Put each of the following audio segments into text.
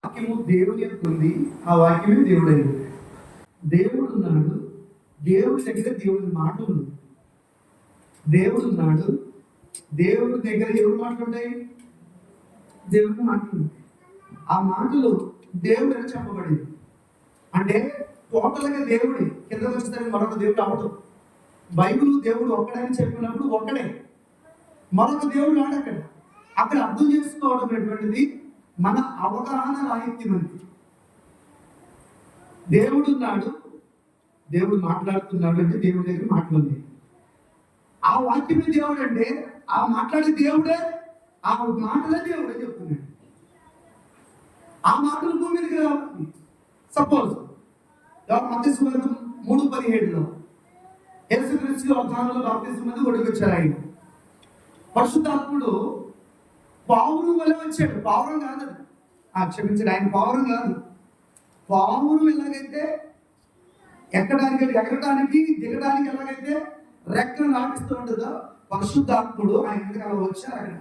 వాక్యము దేవుని యొక్క ఉంది, ఆ వాక్యమే దేవుడైంది. దేవుడు ఉన్నాడు, దేవుడి దగ్గర దేవుడి మాటలు ఉంది. దేవుడు ఉన్నాడు, దేవుడి దగ్గర ఎవరు మాట్లాఉంటాయి? దేవుడి మాటలు. ఆ మాటలు దేవుడు అని చెప్పబడింది. అంటే టోటల్గా దేవుడి కింద వచ్చేసరికి మరొక దేవుడు అవడం. బైబిల్ దేవుడు ఒక్కడని చెప్పినప్పుడు ఒక్కడే, మరొక దేవుడు ఆడక్కడ. అక్కడ అర్థం చేసుకోవడం అనేటువంటిది మన అవగాహన రాహిత్యం. అంది దేవుడు ఉన్నాడు, దేవుడు మాట్లాడుతున్నాడు అంటే దేవుడి దగ్గర మాట్లాడింది. ఆ వాక్యమే దేవుడు అంటే ఆ మాట్లాడే దేవుడే, ఆ మాటలే దేవుడే చెప్తున్నాడు. ఆ మాటలు భూమి మీదకి రావాలి. సపోజ్ మత్తయి సువార్త 3:17 యేసుక్రీస్తు అవతారంలో బాప్తిజం మంది ఒడిగొచ్చారు. ఆయన పరిశుద్ధాత్ముడు పావురం వల్ల వచ్చాడు. పావురం కాదు, క్షమించాడు, ఆయన పావురం కాదు. పావురం ఎలాగైతే ఎగరడానికి దిగడానికి ఎలాగైతే రెక్కలు నాటిస్తూ ఉంటుందో, పరిశుద్ధాత్ముడు ఆయన ఎందుకు అలా వచ్చారు అక్కడ.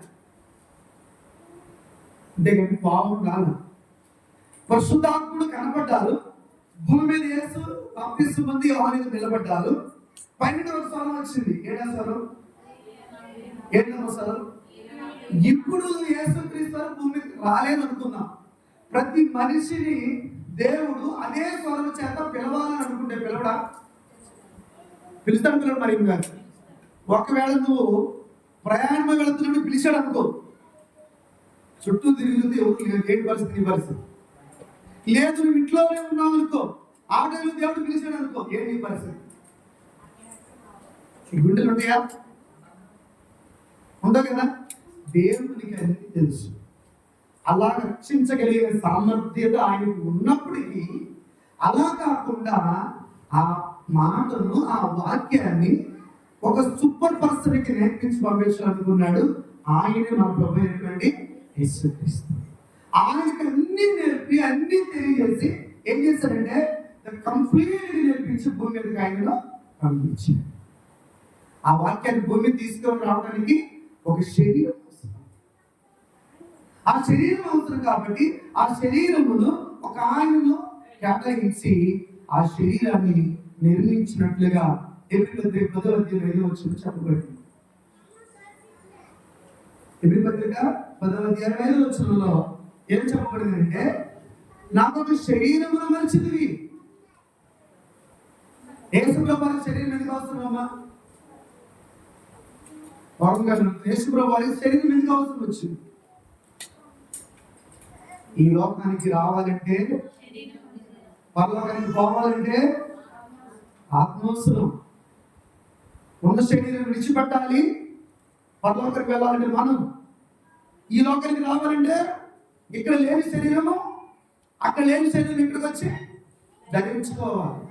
అంతేగాని పావురం కాదు. పరిశుద్ధాత్ముడు కనపడ్డారు, భూమి మీద యేసు బాప్తిజం మంది యోహాను నిలబడ్డారు. పైన ఒక స్వరం వచ్చింది. ఏడవ స్వరం. ఇప్పుడు యేసుక్రీస్తు భూమి రాలేదనుకున్నాం. ప్రతి మనిషిని దేవుడు అదే స్వరం చేత పిలవాలని అనుకుంటే పిలవడా? పిలుస్తాను పిల్లడు. మరి కాదు, ఒకవేళ నువ్వు ప్రయాణం వెళుతున్నప్పుడు పిలిచాడు అనుకో, చుట్టూ తిరుగుతుంది, ఎవరు లేదు, ఏంటి పరిస్థితి? నీ పరిస్థితి లేదు. నువ్వు ఇంట్లోనే ఉన్నావు అనుకో, ఆ టైంలో దేవుడు పిలిచాడు అనుకో, ఏంటి నీ పరిస్థితి? గుండెలు ఉంటాయా? ఉండవు కదా. దేవునికి అన్ని తెలుసు. అలా రక్షించగలిగే సామర్థ్యత ఆయనకు ఉన్నప్పటికీ, అలా కాకుండా ఆ మాటను, ఆ వాక్యాన్ని ఒక సూపర్ పర్సన్కి నేర్పించి పంపించాలనుకున్నాడు. ఆయనే మన ప్రభు అయినటువంటి యేసుక్రీస్తు. ఆయనకి అన్ని నేర్పి అన్ని తెలియజేసి ఏం చేశాడంటే కంప్లీట్ నేర్పించి భూమి మీదకి ఆయనలో పంపించాడు. ఆ వాక్యాన్ని భూమి తీసుకొని రావడానికి ఒక శరీరం అవసరం. ఆ శరీరం అవసరం కాబట్టి ఆ శరీరమును ఒక ఆయనను కేటాయించి ఆ శరీరాన్ని నిర్మించినట్లుగా ఎబ్రీ పత్రిక 10:5 చెప్పబడింది. ఎబ్రీ పత్రిక 10:5 ఏం చెప్పబడింది అంటే, నాకు ఒక శరీరమును మరిచితివి. యేసుప్రభువుకి శరీరం ఎందుకు అవసరమమ్మా? యేసుప్రభువుకి శరీరం ఎందుకు అవసరం వచ్చింది? ఈ లోకానికి రావాలంటే, పరలోకానికి పోవాలంటే ఆత్మవసరం. ఉన్న శరీరం విడిచిపెట్టాలి, పరలోకానికి వెళ్ళాలంటే మనం. ఈ లోకానికి రావాలంటే ఇక్కడ లేని శరీరము, అక్కడ లేని శరీరం ఇక్కడికి వచ్చి ధరించుకోవాలి.